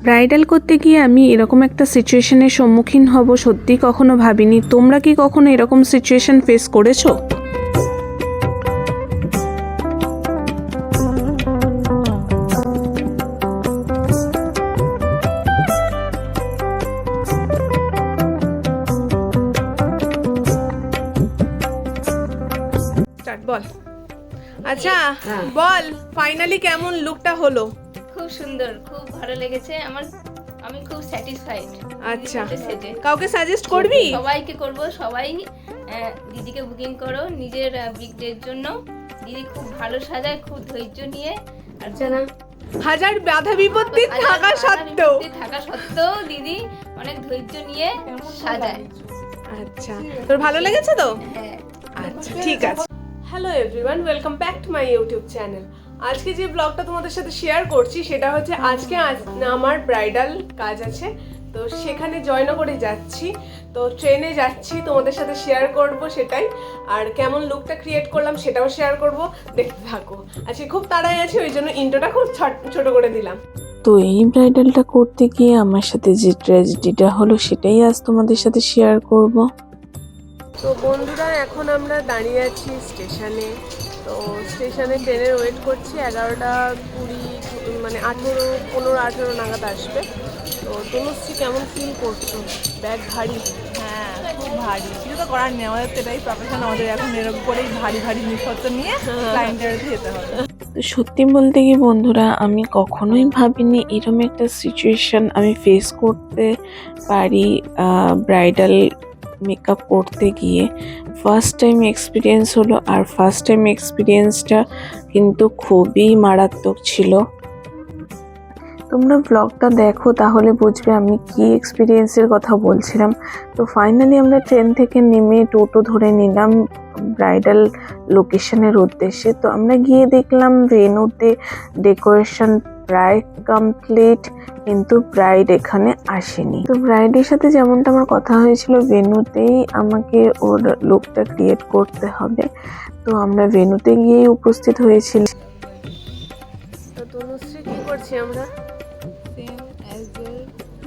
Bridal করতে গিয়ে আমি এরকম একটা সিচুয়েশনের সম্মুখীন হব সত্যি কখনো ভাবিনি। তোমরা কি কখনো এরকম সিচুয়েশন ফেস করেছো? বল। আচ্ছা বল, ফাইনালি কেমন লুকটা হলো? খুব সুন্দর, খুব ভালো লেগেছে আমার। আমি খুব স্যাটিসফাইড। আচ্ছা, কাউকে সাজেস্ট করবি? সবাইকে করব। সবাই দিদিকে বুকিং করো নিজের বিগ ডের জন্য। দিদি খুব ভালো সাজায়, খুব ধৈর্য নিয়ে। আচ্ছা না, হাজার বাধা বিপত্তি থাকা সত্ত্বেও দিদি অনেক ধৈর্য নিয়ে সাজায়। আচ্ছা, তোর ভালো লেগেছে তো? হ্যাঁ। আচ্ছা ঠিক আছে। Hello everyone, welcome back to my YouTube channel. আজকে যে ব্লগটা তোমাদের সাথে শেয়ার করছি সেটা হচ্ছে আজকে আমার ব্রাইডাল কাজ আছে, তো সেখানে জয়নগরে যাচ্ছি। তো ট্রেনে যাচ্ছি, তোমাদের সাথে শেয়ার করব সেটাই। আর কেমন লুকটা ক্রিয়েট করলাম সেটাও শেয়ার করব, দেখতে থাকো। আজকে খুব তাড়াই আছে, ওই জন্য ইন্ট্রোটা খুব ছোট করে দিলাম। তো এই ব্রাইডালটা করতে গিয়ে আমার সাথে যে ট্র্যাজেডিটা হলো সেটাই আজ তোমাদের সাথে শেয়ার করব। তো বন্ধুরা, এখন আমরা দাঁড়িয়ে আছি স্টেশনে। তো স্টেশনে ট্রেনের ওয়েট করছি, 11:20 মানে 15 নাগাদ আসবে। তো তনুশ্রী কেমন ফিল করছো? ব্যাগ ভারী? হ্যাঁ, খুব ভারী। কিছু তো করার নেই, আমাদের তো এটাই প্রফেশন। আমাদের এখন এরকম করেই ভারী ভারী জিনিসপত্র নিয়ে ক্লায়েন্টের যেতে হবে। তো সত্যি বলতে কি বন্ধুরা, আমি কখনোই ভাবিনি এরকম একটা সিচুয়েশন আমি ফেস করতে পারি ব্রাইডাল মেকআপ করতে গিয়ে। ফার্স্ট টাইম এক্সপিরিয়েন্স হলো, আর ফার্স্ট টাইম এক্সপিরিয়েন্সটা কিন্তু খুবই মারাত্মক ছিল। তোমরা ব্লগটা দেখো তাহলে বুঝবে আমি কি এক্সপিরিয়েন্সের কথা বলছিলাম। তো ফাইনালি আমরা ট্রেন থেকে নেমে টোটো ধরে নিলাম ব্রাইডাল লোকেশনের উদ্দেশ্যে। তো আমরা গিয়ে দেখলাম ভেন্যুতে ডেকোরেশন প্রায় কমপ্লিট, কিন্তু ব্রাইড এখানে আসেনি। তো ব্রাইডের সাথে যেমনটা আমার কথা হয়েছিল, ভেন্যুতেই আমাকে ওর লুকটা ক্রিয়েট করতে হবে। তো আমরা ভেন্যুতে গিয়েই উপস্থিত হয়েছিল। তো তনুশ্রী কি করছি আমরা? Same as well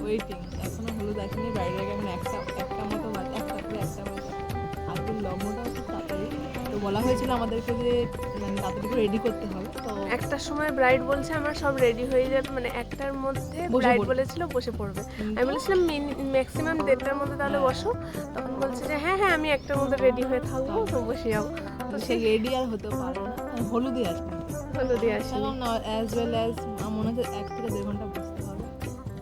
waiting. এখনো হলুদ আসেনি, ব্রাইডাল কেমন একটা মতো বাজে, একটা বাজে। আজকে লগ্নটাও খুব তাড়াতাড়ি। তো বলা হয়েছিল আমাদেরকে যে মানে তাড়াতাড়ি করে রেডি করতে হবে। তো একটার সময় ব্রাইড বলছে আমার সব রেডি হয়ে যাবে, মানে একটার মধ্যে ব্রাইড বলেছিল বসে পড়বে। আমি বলেছিলাম ম্যাক্সিমাম 1:30টার মধ্যে তাহলে বসো। তখন বলছে যে হ্যাঁ হ্যাঁ আমি একটার মধ্যে রেডি হয়ে থাকবো, তো বসে যাবো। তো সেই রেডি আর হতে পারে না, হলুদে আসবে। হলুদে আসি এখন অ্যাজ ওয়েল অ্যাজ মনে হচ্ছে 1 থেকে 1.5 ঘন্টা বসতে হবে।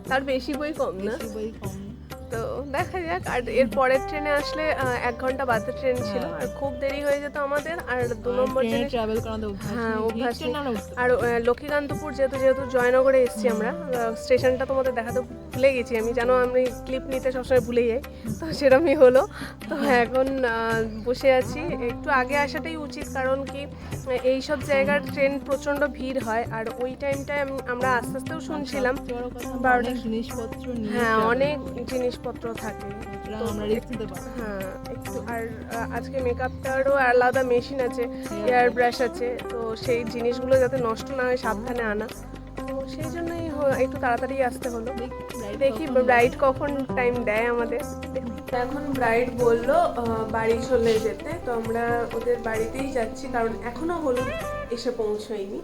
তার বেশি বই কম না, বেশি বই কম না। তো দেখা যাক। আর এর পরের ট্রেনে আসলে 1 ঘন্টা বাদে ট্রেন ছিল, আর খুব দেরি হয়ে যেত আমাদের। আর 2 নম্বর ট্রেনে ট্রাভেল করাতে অভ্যাস নেই। আর লক্ষ্মীকান্তপুর যেহেতু জয়নগরে এসেছি আমরা, স্টেশনটা তোমাদের দেখাতে ভুলে গেছি আমি, জানো আমি ক্লিপ নিতে সবসময় ভুলে যাই, তো সেরকমই হলো। তো এখন বসে আছি। একটু আগে আসাটাই উচিত, কারণ কি এই সব জায়গার ট্রেন প্রচণ্ড ভিড় হয়। আর ওই টাইমটায় আমরা আস্তে আস্তেও শুনছিলাম জিনিসপত্র, হ্যাঁ অনেক জিনিসপত্র থাকে, তো আমরা রিস্ক নিতে পারি। হ্যাঁ একটু। আর আজকে মেকআপটারও আলাদা মেশিন আছে, এয়ার ব্রাশ আছে, তো সেই জিনিসগুলো যাতে নষ্ট না হয় সাবধানে আনা। তো সেই জন্যই একটু তাড়াতাড়ি আসতে হলো। দেখি ব্রাইড কখন টাইম দেয় আমাদের। এখন ব্রাইড বললো বাড়ি চলে যেতে, তো আমরা ওদের বাড়িতেই যাচ্ছি, কারণ এখনও হলুদ এসে পৌঁছয়নি।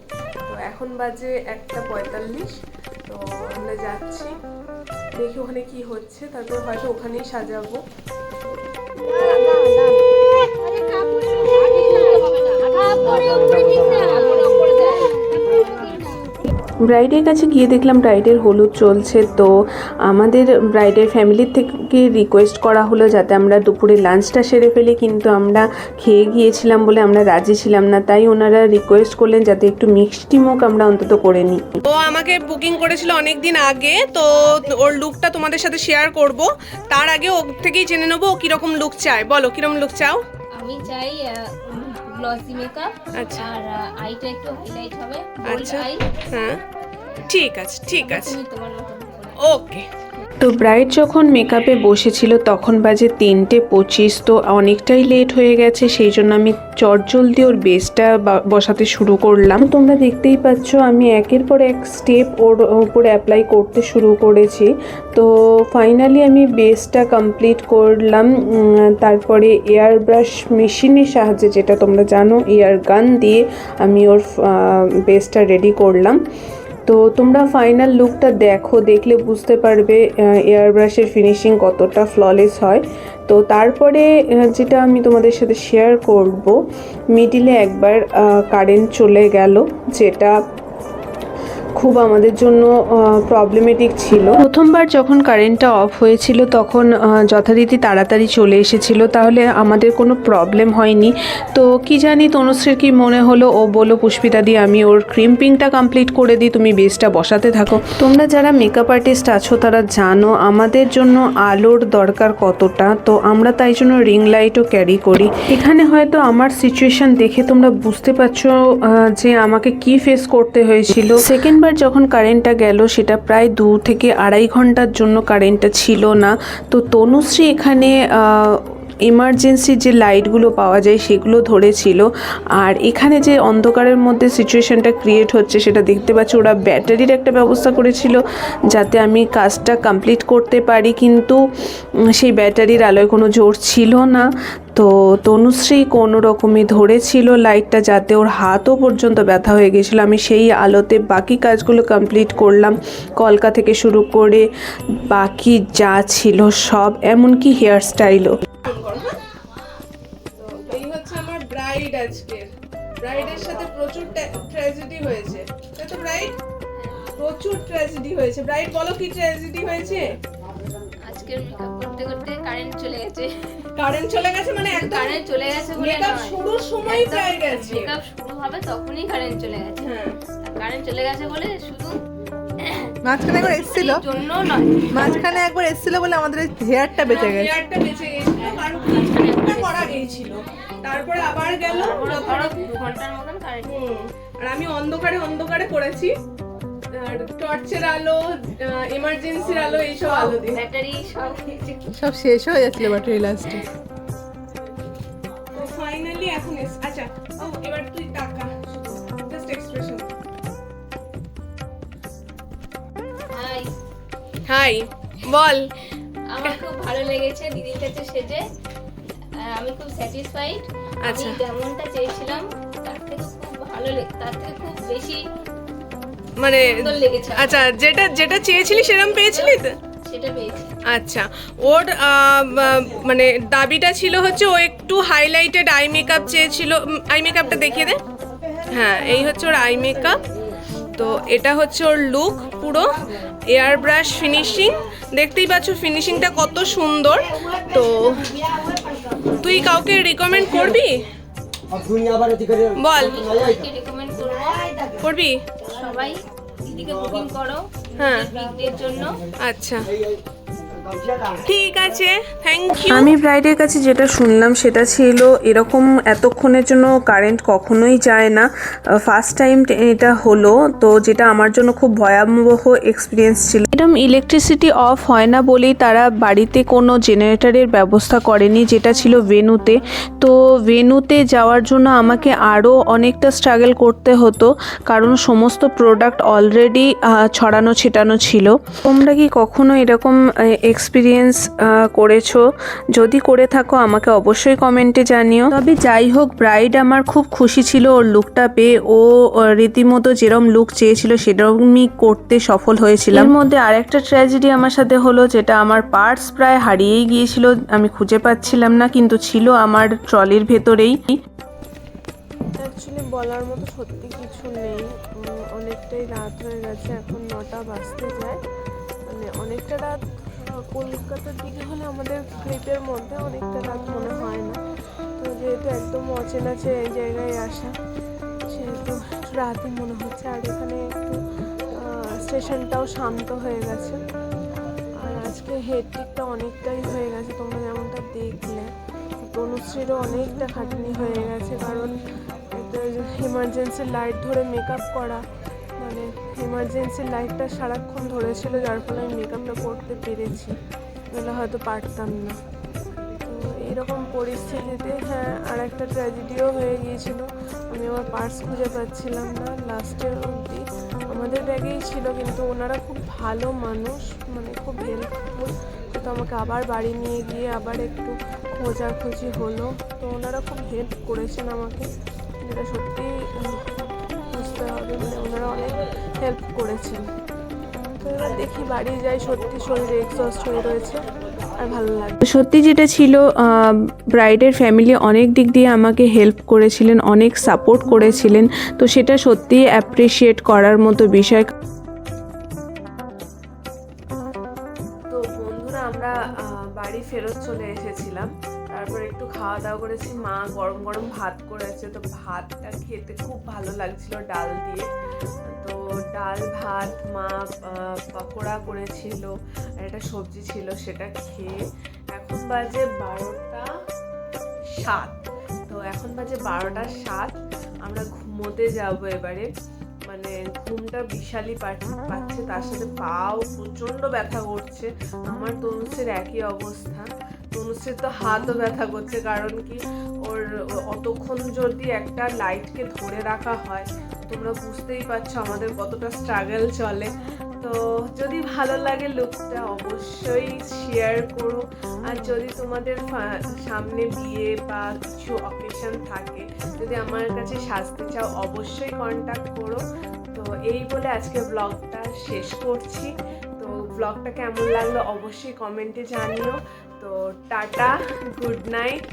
তো এখন বাজে 1:45, তো আমরা যাচ্ছি। দেখি ওখানে কি হচ্ছে, তারপর হয়তো ওখানেই সাজাবো। ব্রাইডের কাছে গিয়ে দেখলাম ব্রাইডের হলুদ চলছে। তো আমাদের ব্রাইডের ফ্যামিলির থেকে রিকোয়েস্ট করা হলো যাতে আমরা দুপুরে লাঞ্চটা সেরে ফেলি, কিন্তু আমরা খেয়ে গিয়েছিলাম বলে আমরা রাজি ছিলাম না। তাই ওনারা রিকোয়েস্ট করলেন যাতে একটু মিষ্টি মুখ আমরা অন্তত করে নিই। ও আমাকে বুকিং করেছিল অনেক দিন আগে, তো ওর লুকটা তোমাদের সাথে শেয়ার করব। তার আগে ওর থেকেই জেনে নেবো ও কীরকম লুক চায়। বলো কীরকম লুক চাও? আমি চাই গ্লসি মেকআপ, আচ্ছা, আর আইটা একটু হাইলাইট হবে। আচ্ছা, হ্যাঁ ঠিক আছে ঠিক আছে, তুমি তোমার মতো করে। ওকে তো ব্রাইড যখন মেকআপে বসেছিল তখন বাজে 3:25, তো অনেকটাই লেট হয়ে গেছে, সেই জন্য আমি চটজলদি ওর বেসটা বসাতে শুরু করলাম। তোমরা দেখতেই পাচ্ছ আমি একের পর এক স্টেপ ওর উপরে অ্যাপ্লাই করতে শুরু করেছি। তো ফাইনালি আমি বেসটা কমপ্লিট করলাম। তারপরে এয়ার ব্রাশ মেশিনের সাহায্যে, যেটা তোমরা জানো এয়ার গান দিয়ে আমি ওর বেসটা রেডি করলাম। তো তোমরা ফাইনাল লুকটা দেখো, দেখলে বুঝতে পারবে এয়ার ব্রাশের ফিনিশিং কতটা ফ্ললেস হয়। তো তারপরে যেটা আমি তোমাদের সাথে শেয়ার করব, মিডিলে একবার কারেন্ট চলে গেল, যেটা খুব আমাদের জন্য প্রবলেমেটিক ছিল। প্রথমবার যখন কারেন্টটা অফ হয়েছিল তখন যথারীতি তাড়াতাড়ি চলে এসেছিল, তাহলে আমাদের কোনো প্রবলেম হয়নি। তো কি জানি তনুশ্রীর কি মনে হলো, ও বলল পুষ্পিতা দি আমি ওর ক্রিম্পিংটা কমপ্লিট করে দিই, তুমি বেসটা বসাতে থাকো। তোমরা যারা মেকআপ আর্টিস্ট আছো তারা জানো আমাদের জন্য আলোর দরকার কতটা, তো আমরা তাই জন্য রিং লাইটও ক্যারি করি। এখানে হয়তো আমার সিচুয়েশন দেখে তোমরা বুঝতে পারছো যে আমাকে কি ফেস করতে হয়েছিল। সেকেন্ডবার যখন কারেন্টটা গেল সেটা প্রায় 2 থেকে 2.5 ঘন্টার জন্য কারেন্টটা ছিল না। তো তনুশ্রী এখানে এমার্জেন্সি যে লাইটগুলো পাওয়া যায় সেগুলো ধরেছিল। আর এখানে যে অন্ধকারের মধ্যে সিচুয়েশনটা ক্রিয়েট হচ্ছে সেটা দেখতে পাচ্ছি, ওরা ব্যাটারির একটা ব্যবস্থা করেছিল যাতে আমি কাজটা কমপ্লিট করতে পারি, কিন্তু সেই ব্যাটারির আলোয় কোনো জোর ছিল না। তো তনুশ্রী কোনো রকমে ধরেছিল লাইটটা, যাতে ওর হাতও পর্যন্ত ব্যথা হয়ে গেছিলো। আমি সেই আলোতে বাকি কাজগুলো কমপ্লিট করলাম, কলকা থেকে শুরু করে বাকি যা ছিল সব, এমনকি হেয়ার স্টাইলও। এই হচ্ছে আমার ব্রাইড। আজকের ব্রাইডের সাথে প্রচুর ট্র্যাজেডি হয়েছে, তাই তো ব্রাইড? প্রচুর ট্র্যাজেডি হয়েছে। ব্রাইড বলো কি ট্র্যাজেডি হয়েছে? আজকের মেকআপ করতে করতে কারেন্ট চলে গেছে। কারেন্ট চলে গেছে মানে একদম কারেন্ট চলে গেছে বলে মেকআপ নয়, শুরুর সময় প্রায় গেছে। মেকআপ শুরু হবে তখনই কারেন্ট চলে গেছে। হ্যাঁ, কারেন্ট চলে গেছে বলে শুধু মাঝখানে একবার এসেছিল, জন্য নয়, মাঝখানে একবার এসেছিল বলে আমাদের হেয়ারটা বেঁচে গেছে। হেয়ারটা বেঁচে গেছিল কারণ কিছুটা করা গিয়েছিল। তারপরে আবার গেল ধরো 2 ঘন্টার মতন কারেন্ট। আর আমি অন্ধকারে অন্ধকারে করেছি, টর্চের আলো, এমার্জেন্সির আলো, এইসব আলো দিয়ে। ব্যাটারি সব শেষ হয়ে যাচ্ছিল ব্যাটারি লাস্টে। তো ফাইনালি এখন আচ্ছা, ও এবার তুই টাকা জাস্ট এক্সপ্রেশন। হাই, হাই বল। আমার খুব ভালো লেগেছে দিদির কাছে সেজে, আমি খুব স্যাটিসফাইড। আমি আচ্ছা। যেমনটা চেয়েছিলাম তার থেকে খুব ভালো তার থেকে খুব বেশি মানে সুন্দর লেগেছে। আচ্ছা, যেটা যেটা চেয়েছিলি সেরকম পেয়েছিলি তো? সেটা পেয়েছি। আচ্ছা, ওর মানে দাবিটা ছিল হচ্ছে ও একটু হাইলাইটেড আই মেকআপ চেয়েছিল। আই মেকআপটা দেখিয়ে দে। হ্যাঁ, এই হচ্ছে ওর আই মেকআপ। তো এটা হচ্ছে ওর লুক, পুরো এয়ার ব্রাশ ফিনিশিং। দেখতেই পাচ্ছ ফিনিশিংটা কত সুন্দর। তো তুই কাউকে রিকমেন্ড করবি? বল, সবাইকে রেকমেন্ড করবো, করবি? সবাই দিদিকে বুকিং করো হ্যাঁ। বিগডের জন্য। আচ্ছা, ঠিক আছে, থ্যাংক ইউ। আমি ব্রাইডের কাছে যেটা শুনলাম সেটা ছিল এরকম এতক্ষণের জন্য কারেন্ট কখনোই যায় না, ফার্স্ট টাইম এটা হলো। তো যেটা আমার জন্য খুব ভয়াবহ এক্সপিরিয়েন্স ছিল। এরকম ইলেকট্রিসিটি অফ হয় না বলেই তারা বাড়িতে কোনো জেনারেটরের ব্যবস্থা করেনি, যেটা ছিল ভেন্যুতে। তো ভেন্যুতে যাওয়ার জন্য আমাকে আরও অনেকটা স্ট্রাগল করতে হতো, কারণ সমস্ত প্রোডাক্ট অলরেডি ছড়ানো ছিটানো ছিল। তোমরা কি কখনো এরকম এক্সপিরিয়েন্স করেছো? যদি করে থাকো আমাকে অবশ্যই কমেন্টে জানিও। তবে যাই হোক, ব্রাইড আমার খুব খুশি ছিল ওর লুকটা পেয়ে। ও রীতিমতো যেরকম লুক চেয়েছিল সেরকমই করতে সফল হয়েছিল। এর মধ্যে আরেকটা ট্র্যাজেডি আমার সাথে হলো, যেটা আমার পার্স প্রায় হারিয়েই গিয়েছিল, আমি খুঁজে পাচ্ছিলাম না, কিন্তু ছিল আমার ট্রলির ভেতরেই। অ্যাকচুয়ালি বলার মতো সত্যি কিছু নেই, অনেকটাই রাত হয়ে গেছে, এখন 9টা বাজতে যায়, মানে অনেকটা রাত। কলকাতার দিকে হলে আমাদের ক্লিপের মধ্যে অনেকটা রাত মনে হয় না, তো যেহেতু একদম অচেনা এই জায়গায় আসা, সেহেতু একটু রাতই মনে হচ্ছে। আর এখানে একটু স্টেশনটাও শান্ত হয়ে গেছে, আর আজকে হেডটিকটা অনেকটাই হয়ে গেছে, তোমরা যেমনটা দেখলে। তনুশ্রীরও অনেকটা খাটনি হয়ে গেছে, কারণ একটা এমার্জেন্সি লাইট ধরে মেকআপ করা মানে এমার্জেন্সি লাইটটা সারাক্ষণ ধরেছিল, যার ফলে আমি মেকআপটা করতে পেরেছি, নাহলে হয়তো পারতাম না। তো এইরকম পরিস্থিতিতে হ্যাঁ আর একটা ট্র্যাজেডিও হয়ে গিয়েছিল। আমি আমার পার্স খুঁজে পাচ্ছিলাম না, লাস্টের অবধি আমাদের ব্যাগেই ছিল, কিন্তু ওনারা খুব ভালো মানুষ, মানে খুব হেল্পফুল। তো আমাকে আবার বাড়ি নিয়ে গিয়ে আবার একটু খোঁজাখুঁজি হলো। তো ওনারা খুব হেল্প করেছেন আমাকে, যেটা সত্যি বুঝতে হবে, মানে ওনারা অনেক হেল্প করেছেন। তো এবার দেখি বাড়ি যাই, সত্যি শরীরে এক্সস্ট হয়ে রয়েছে আর ভালো লাগবে। সত্যি যেটা ছিল, ব্রাইডের ফ্যামিলি অনেক দিক দিয়ে আমাকে হেল্প করেছিলেন, অনেক সাপোর্ট করেছিলেন। তো সেটা সত্যিই অ্যাপ্রিসিয়েট করার মতো বিষয়। তো বন্ধুরা আমরা বাড়ি ফেরত চলে এসেছিলাম, তারপর একটু খাওয়া দাওয়া করেছি। মা গরম গরম ভাত করেছে, তো ভাতটা খেতে খুব ভালো লাগছিল ডাল দিয়ে। তো ডাল ভাত, মা পকোড়া করেছিল আর একটা সবজি ছিল, সেটা খেয়ে এখন বাজে 12টা 7। তো এখন বাজে 12টা 7, আমরা ঘুমোতে যাবো এবারে। মানে ঘুমটা বিশালই পাচ্ছে, তার সাথে পাও প্রচণ্ড ব্যথা করছে। আমার তনুশ্রীর একই অবস্থা, তনুশ্রীর তো হাতও ব্যথা করছে, কারণ কি ওর অতক্ষণ যদি একটা লাইটকে ধরে রাখা হয়, তোমরা বুঝতেই পারছো আমাদের কতটা স্ট্রাগল চলে। তো যদি ভালো লাগে লুকটা অবশ্যই শেয়ার করো, আর যদি তোমাদের সামনে বিয়ে বা কিছু অকেশন থাকে, যদি আমার কাছে সাজতে চাও অবশ্যই কন্ট্যাক্ট করো। তো এই বলে আজকে ব্লগটা শেষ করছি। তো ব্লগটা কেমন লাগলো অবশ্যই কমেন্টে জানিও। তো টাটা, গুড নাইট।